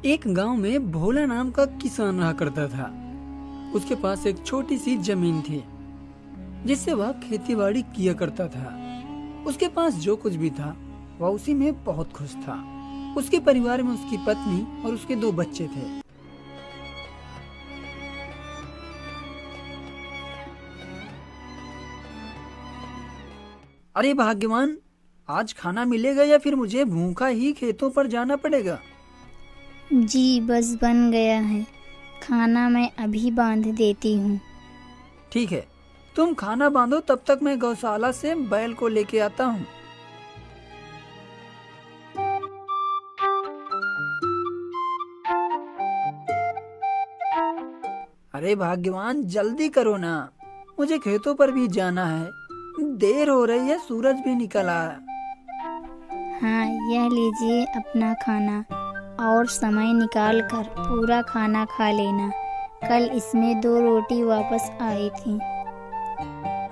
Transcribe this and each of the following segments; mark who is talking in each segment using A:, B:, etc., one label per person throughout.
A: एक गांव में भोला नाम का किसान रहा करता था। उसके पास एक छोटी सी जमीन थी जिससे वह खेतीबाड़ी किया करता था। उसके पास जो कुछ भी था वह उसी में बहुत खुश था। उसके परिवार में उसकी पत्नी और उसके 2 बच्चे थे। अरे भाग्यवान, आज खाना मिलेगा या फिर मुझे भूखा ही खेतों पर जाना पड़ेगा?
B: जी बस बन गया है, खाना मैं अभी बांध देती हूँ।
A: ठीक है, तुम खाना बांधो, तब तक मैं गौशाला से बैल को लेके आता हूँ। अरे भाग्यवान, जल्दी करो ना, मुझे खेतों पर भी जाना है। देर हो रही है, सूरज भी निकल आया।
B: हाँ, यह लीजिए अपना खाना और समय निकाल कर पूरा खाना खा लेना। कल इसमें 2 रोटी वापस आई थी।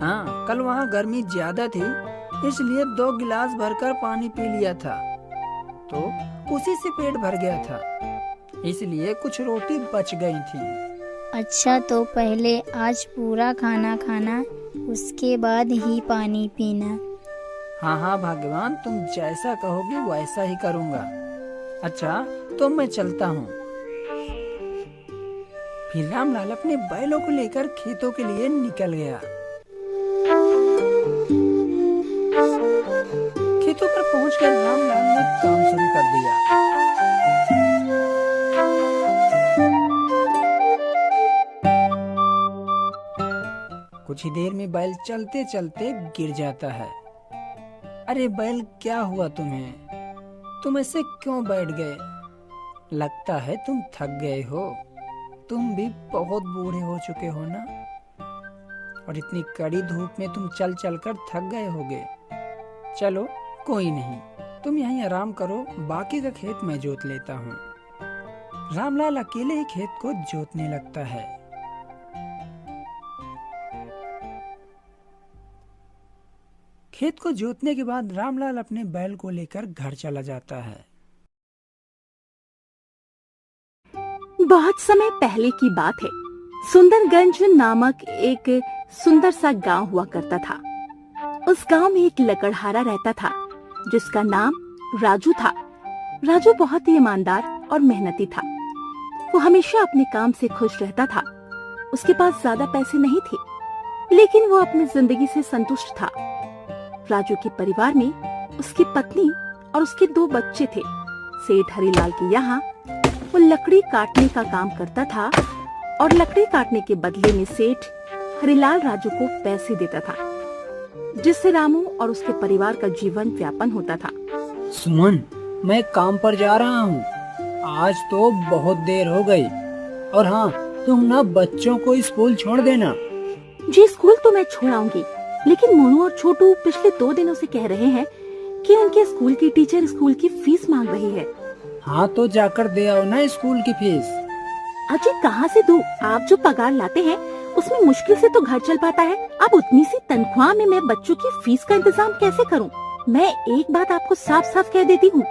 A: हाँ, कल वहाँ गर्मी ज्यादा थी, इसलिए 2 गिलास भरकर पानी पी लिया था, तो उसी से पेट भर गया था, इसलिए कुछ रोटी बच गई थी।
B: अच्छा, तो पहले आज पूरा खाना खाना, उसके बाद ही पानी पीना।
A: हाँ हाँ भाग्यवान, तुम जैसा कहोगे वैसा ही करूँगा। अच्छा, तो मैं चलता हूँ। फिर रामलाल अपने बैलों को लेकर खेतों के लिए निकल गया। खेतों पर पहुंचकर रामलाल ने काम शुरू कर दिया। कुछ ही देर में बैल चलते चलते गिर जाता है। अरे बैल, क्या हुआ तुम्हें? तुम ऐसे क्यों बैठ गए? लगता है तुम थक गए हो। तुम भी बहुत बूढ़े हो चुके हो ना, और इतनी कड़ी धूप में तुम चल चल कर थक गए होगे। चलो कोई नहीं, तुम यहीं आराम करो, बाकी का खेत मैं जोत लेता हूँ। रामलाल अकेले ही खेत को जोतने लगता है। खेत को जोतने के बाद रामलाल अपने बैल को लेकर घर चला जाता है।
C: बहुत समय पहले की बात है। सुंदरगंज नामक एक सुंदर सा गांव हुआ करता था। उस गांव में एक लकड़हारा रहता था जिसका नाम राजू था। राजू बहुत ही ईमानदार और मेहनती था। वो हमेशा अपने काम से खुश रहता था। उसके पास ज्यादा पैसे नहीं थे, लेकिन वो अपनी जिंदगी से संतुष्ट था। राजू के परिवार में उसकी पत्नी और उसके 2 बच्चे थे। सेठ हरिलाल के यहाँ वो लकड़ी काटने का काम करता था और लकड़ी काटने के बदले में सेठ हरिलाल राजू को पैसे देता था, जिससे रामू और उसके परिवार का जीवन व्यापन होता था।
A: सुमन, मैं काम पर जा रहा हूँ, आज तो बहुत देर हो गई। और हाँ, तुम ना बच्चों को स्कूल छोड़ देना।
C: जी, स्कूल तो मैं छोड़ आऊंगी, लेकिन मोनू और छोटू पिछले 2 दिनों से कह रहे हैं कि उनके स्कूल की टीचर स्कूल की फीस मांग रही है।
A: हाँ, तो जाकर दे आओ ना स्कूल की फीस।
C: अजी, कहाँ से दूं? आप जो पगार लाते हैं उसमें मुश्किल से तो घर चल पाता है। अब उतनी सी तनख्वाह में मैं बच्चों की फीस का इंतजाम कैसे करूं? मैं एक बात आपको साफ साफ कह देती हूँ,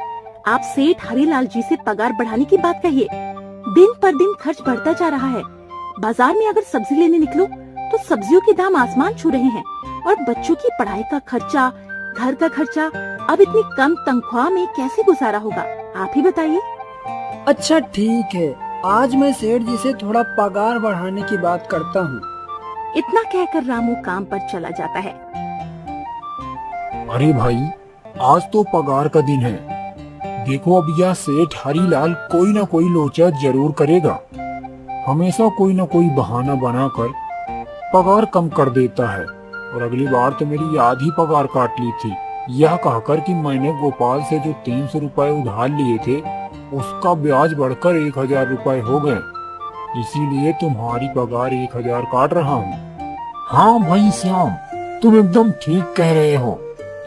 C: आप सेठ हरिलाल जी से पगार बढ़ाने की बात कहिए। दिन पर दिन खर्च बढ़ता जा रहा है। बाजार में अगर सब्जी लेने निकलो तो सब्जियों के दाम आसमान छू रहे हैं, और बच्चों की पढ़ाई का खर्चा, घर का खर्चा, अब इतनी कम तनख्वाह में कैसे गुजारा होगा? आप ही बताइए।
A: अच्छा ठीक है, आज मैं सेठ जी से थोड़ा पगार बढ़ाने की बात करता हूँ।
C: इतना कहकर रामू काम पर चला जाता है।
D: अरे भाई, आज तो पगार का दिन है। देखो, अब यह सेठ हरिलाल कोई ना कोई लोचा जरूर करेगा। हमेशा कोई ना कोई बहाना बनाकर पगार कम कर देता है, और अगली बार तो मेरी आधी पगार काट ली थी, यह कहकर कि मैंने गोपाल से जो 300 रुपए उधार लिए थे उसका ब्याज बढ़कर 1000 रुपए हो गए। इसीलिए तुम्हारी पगार 1000 काट रहा हूँ। हाँ भाई श्याम, तुम एकदम ठीक कह रहे हो।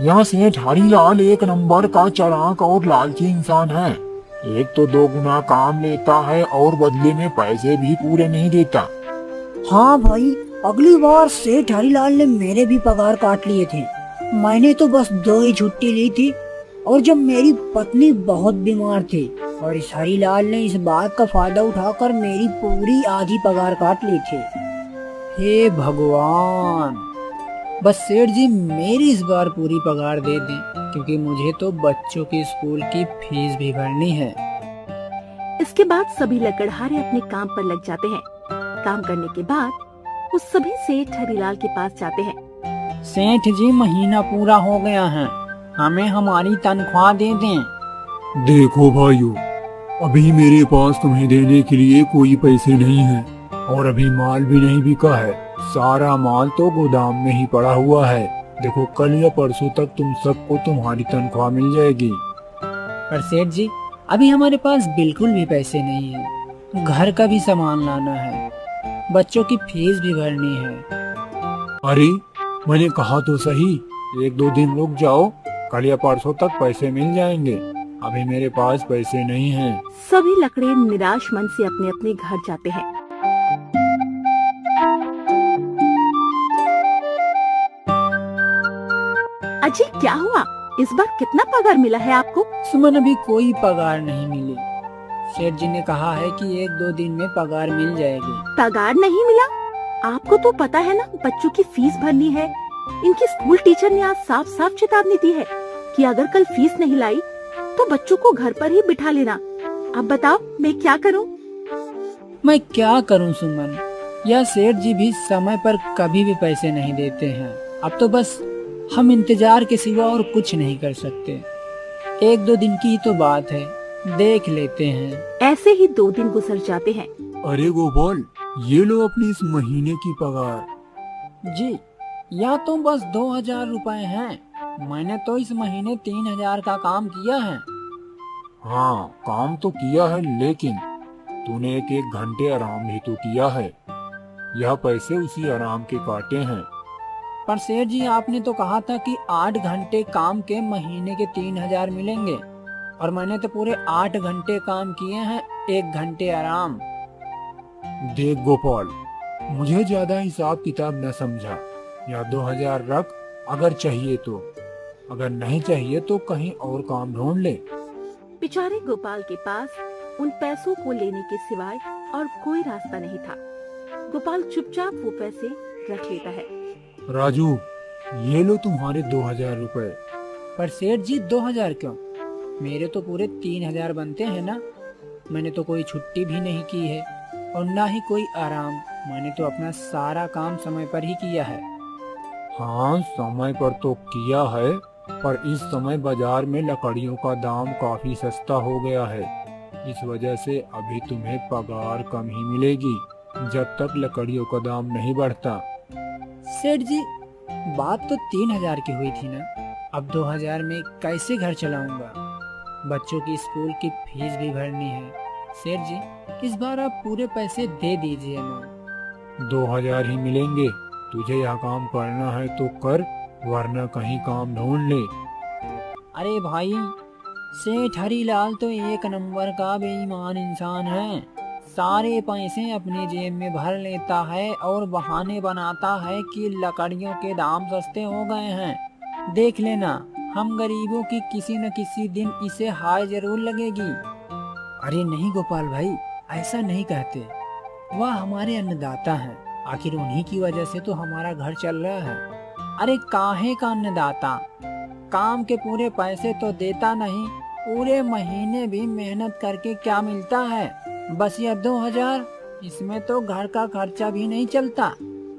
D: यहाँ सेठ हरिलाल एक नंबर का चालाक और लालची इंसान है। एक तो 2 गुना काम लेता है और बदले में पैसे भी पूरे नहीं देता।
E: हाँ भाई, अगली बार सेठ हरिलाल ने मेरे भी पगार काट लिए थे। मैंने तो बस 2 ही छुट्टी ली थी, और जब मेरी पत्नी बहुत बीमार थी और इस हरीलाल ने इस बात का फायदा उठाकर मेरी पूरी आधी पगार काट ली थी।
A: हे भगवान, बस सेठ जी मेरी इस बार पूरी पगार दे दें, क्योंकि मुझे तो बच्चों की स्कूल की फीस भी भरनी है।
C: इसके बाद सभी लकड़हारे अपने काम पर लग जाते हैं। काम करने के बाद वो सभी सेठ हरीलाल के पास जाते हैं।
A: सेठ जी महीना पूरा हो गया है, हमें हमारी तनख्वाह दे दें।
D: देखो भाइयों, अभी मेरे पास तुम्हें देने के लिए कोई पैसे नहीं है और अभी माल भी नहीं बिका है। सारा माल तो गोदाम में ही पड़ा हुआ है। देखो कल या परसों तक तुम सबको तुम्हारी तनख्वाह मिल जाएगी।
A: पर सेठ जी अभी हमारे पास बिल्कुल भी पैसे नहीं है। घर का भी सामान लाना है, बच्चों की फीस भी भरनी है।
D: अरे मैंने कहा तो सही, 1-2 दिन रुक जाओ, कल या परसों तक पैसे मिल जाएंगे। अभी मेरे पास पैसे नहीं हैं।
C: सभी लकड़े निराश मन से अपने अपने घर जाते हैं। अजी क्या हुआ? इस बार कितना पगार मिला है आपको?
A: सुमन अभी कोई पगार नहीं मिली। सेठ जी ने कहा है कि 1-2 दिन में पगार मिल जाएगी।
C: पगार नहीं मिला? आपको तो पता है ना बच्चों की फीस भरनी है। इनकी स्कूल टीचर ने आज साफ साफ चेतावनी दी है कि अगर कल फीस नहीं लाई तो बच्चों को घर पर ही बिठा लेना। अब बताओ मैं क्या करूं?
A: मैं क्या करूं सुमन, यह सेठ जी भी समय पर कभी भी पैसे नहीं देते हैं। अब तो बस हम इंतजार के सिवा और कुछ नहीं कर सकते। 1-2 दिन की ही तो बात है, देख लेते हैं।
C: ऐसे ही 2 दिन गुजर जाते हैं।
D: अरे गोपाल, ये लो अपनी इस महीने की पगार।
A: जी, या तो बस 2000 रुपए हैं। मैंने तो इस महीने 3000 का काम किया है।
D: हाँ काम तो किया है, लेकिन तूने 1-1 घंटे आराम भी तो किया है। यह पैसे उसी आराम के काटे हैं।
A: पर सेठ जी आपने तो कहा था कि 8 घंटे काम के महीने के 3000 मिलेंगे, और मैंने तो पूरे 8 घंटे काम किए हैं, 1 घंटे आराम।
D: देख गोपाल, मुझे ज्यादा हिसाब किताब न समझा। या 2000 रख अगर चाहिए तो, अगर नहीं चाहिए तो कहीं और काम ढूंढ ले।
C: बेचारे गोपाल के पास उन पैसों को लेने के सिवाय और कोई रास्ता नहीं था। गोपाल चुपचाप वो पैसे रख लेता है।
D: राजू, ये लो तुम्हारे 2000 रुपए।
A: पर सेठ जी 2000 क्यों? मेरे तो पूरे 3000 बनते हैं ना। मैंने तो कोई छुट्टी भी नहीं की है और ना ही कोई आराम। मैंने तो अपना सारा काम समय पर ही किया है।
D: हाँ समय पर तो किया है, पर इस समय बाजार में लकड़ियों का दाम काफी सस्ता हो गया है। इस वजह से अभी तुम्हें पगार कम ही मिलेगी, जब तक लकड़ियों का दाम नहीं बढ़ता।
A: सेठ जी बात तो 3000 की हुई थी ना। अब 2000 में कैसे घर चलाऊंगा? बच्चों की स्कूल की फीस भी भरनी है। सेठ जी इस बार आप पूरे पैसे दे दीजिए ना।
D: 2000 ही मिलेंगे। तुझे यह काम करना है तो कर, वरना कहीं काम ढूंढ ले।
A: अरे भाई, सेठ हरीलाल तो 1 नंबर का बेईमान इंसान है। सारे पैसे अपने जेब में भर लेता है और बहाने बनाता है कि लकड़ियों के दाम सस्ते हो गए हैं। देख लेना, हम गरीबों की किसी न किसी दिन इसे हाय जरूर लगेगी। अरे नहीं गोपाल भाई, ऐसा नहीं कहते। वह हमारे अन्नदाता हैं, आखिर उन्हीं की वजह से तो हमारा घर चल रहा है। अरे काहे का अन्नदाता, काम के पूरे पैसे तो देता नहीं, पूरे महीने भी मेहनत करके क्या मिलता है? बस ये 2000, इसमें तो घर का खर्चा भी नहीं चलता।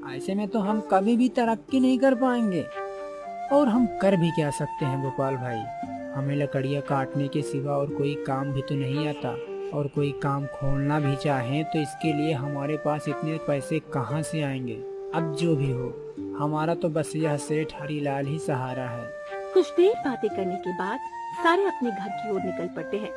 A: ऐसे में तो हम कभी भी तरक्की नहीं कर पाएंगे। और हम कर भी क्या सकते हैं गोपाल भाई? हमें लकड़ियाँ काटने के सिवा और कोई काम भी तो नहीं आता, और कोई काम खोलना भी चाहें तो इसके लिए हमारे पास इतने पैसे कहाँ से आएंगे? अब जो भी हो, हमारा तो बस यह सेठ हरीलाल ही सहारा है।
C: कुछ देर बातें करने के बाद सारे अपने घर की ओर निकल पड़ते हैं।